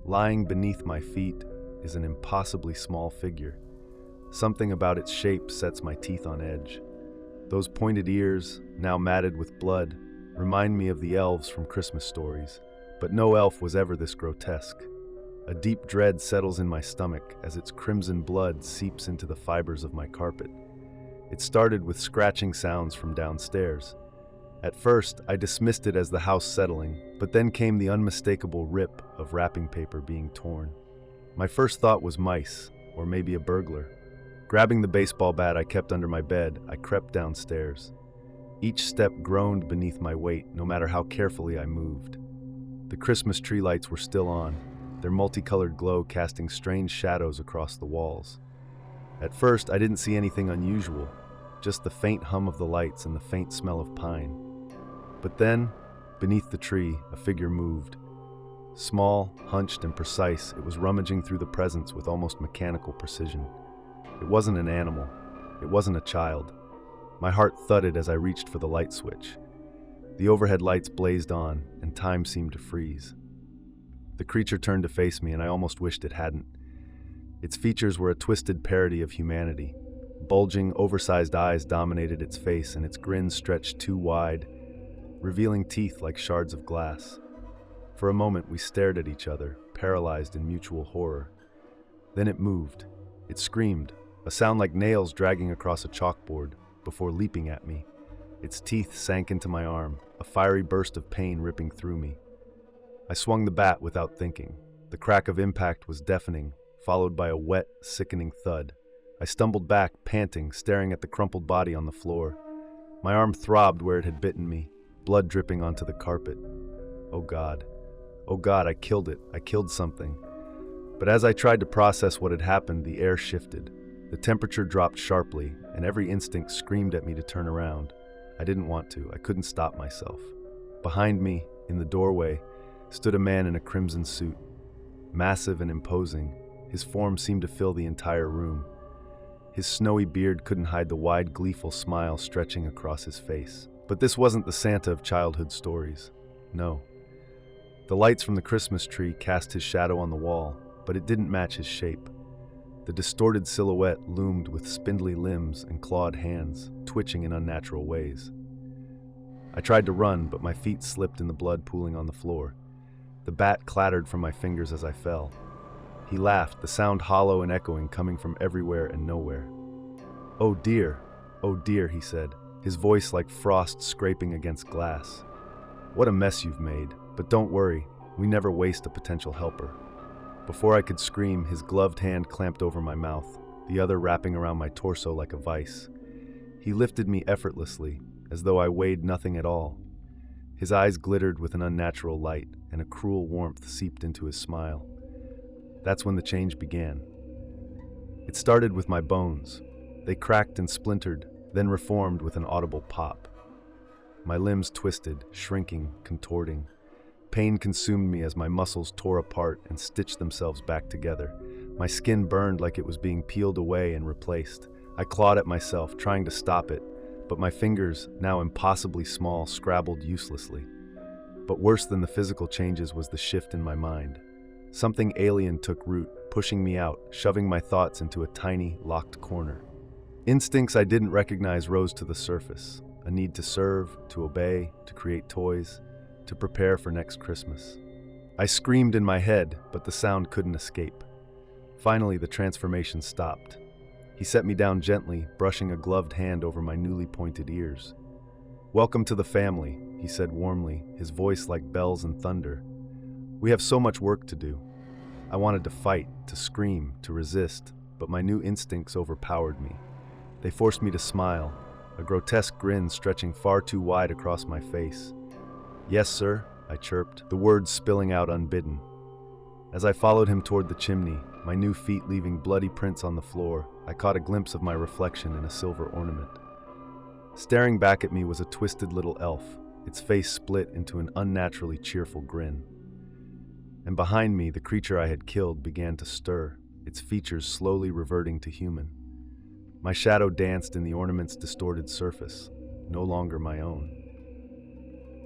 Lying beneath my feet is an impossibly small figure. Something about its shape sets my teeth on edge. Those pointed ears, now matted with blood, remind me of the elves from Christmas stories, but no elf was ever this grotesque. A deep dread settles in my stomach as its crimson blood seeps into the fibers of my carpet. It started with scratching sounds from downstairs. At first, I dismissed it as the house settling, but then came the unmistakable rip of wrapping paper being torn. My first thought was mice, or maybe a burglar. Grabbing the baseball bat I kept under my bed, I crept downstairs. Each step groaned beneath my weight, no matter how carefully I moved. The Christmas tree lights were still on, their multicolored glow casting strange shadows across the walls. At first, I didn't see anything unusual, just the faint hum of the lights and the faint smell of pine. But then, beneath the tree, a figure moved. Small, hunched, and precise, it was rummaging through the presents with almost mechanical precision. It wasn't an animal. It wasn't a child. My heart thudded as I reached for the light switch. The overhead lights blazed on, and time seemed to freeze. The creature turned to face me, and I almost wished it hadn't. Its features were a twisted parody of humanity. Bulging, oversized eyes dominated its face, and its grin stretched too wide, revealing teeth like shards of glass. For a moment, we stared at each other, paralyzed in mutual horror. Then it moved. It screamed, a sound like nails dragging across a chalkboard, before leaping at me. Its teeth sank into my arm, a fiery burst of pain ripping through me. I swung the bat without thinking. The crack of impact was deafening, followed by a wet, sickening thud. I stumbled back, panting, staring at the crumpled body on the floor. My arm throbbed where it had bitten me, blood dripping onto the carpet. Oh God. Oh God, I killed it. I killed something. But as I tried to process what had happened, the air shifted. The temperature dropped sharply, and every instinct screamed at me to turn around. I didn't want to. I couldn't stop myself. Behind me, in the doorway, stood a man in a crimson suit. Massive and imposing, his form seemed to fill the entire room. His snowy beard couldn't hide the wide, gleeful smile stretching across his face. But this wasn't the Santa of childhood stories. No. The lights from the Christmas tree cast his shadow on the wall, but it didn't match his shape. The distorted silhouette loomed with spindly limbs and clawed hands, twitching in unnatural ways. I tried to run, but my feet slipped in the blood pooling on the floor. The bat clattered from my fingers as I fell. He laughed, the sound hollow and echoing coming from everywhere and nowhere. Oh dear, he said, his voice like frost scraping against glass. What a mess you've made, but don't worry, we never waste a potential helper. Before I could scream, his gloved hand clamped over my mouth, the other wrapping around my torso like a vice. He lifted me effortlessly, as though I weighed nothing at all. His eyes glittered with an unnatural light, and a cruel warmth seeped into his smile. That's when the change began. It started with my bones. They cracked and splintered, then reformed with an audible pop. My limbs twisted, shrinking, contorting. Pain consumed me as my muscles tore apart and stitched themselves back together. My skin burned like it was being peeled away and replaced. I clawed at myself, trying to stop it, but my fingers, now impossibly small, scrabbled uselessly. But worse than the physical changes was the shift in my mind. Something alien took root, pushing me out, shoving my thoughts into a tiny, locked corner. Instincts I didn't recognize rose to the surface. A need to serve, to obey, to create toys, to prepare for next Christmas. I screamed in my head, but the sound couldn't escape. Finally, the transformation stopped. He set me down gently, brushing a gloved hand over my newly pointed ears. "Welcome to the family," he said warmly, his voice like bells and thunder. "We have so much work to do." I wanted to fight, to scream, to resist, but my new instincts overpowered me. They forced me to smile, a grotesque grin stretching far too wide across my face. "Yes, sir," I chirped, the words spilling out unbidden. As I followed him toward the chimney, my new feet leaving bloody prints on the floor, I caught a glimpse of my reflection in a silver ornament. Staring back at me was a twisted little elf, its face split into an unnaturally cheerful grin. And behind me, the creature I had killed began to stir, its features slowly reverting to human. My shadow danced in the ornament's distorted surface, no longer my own.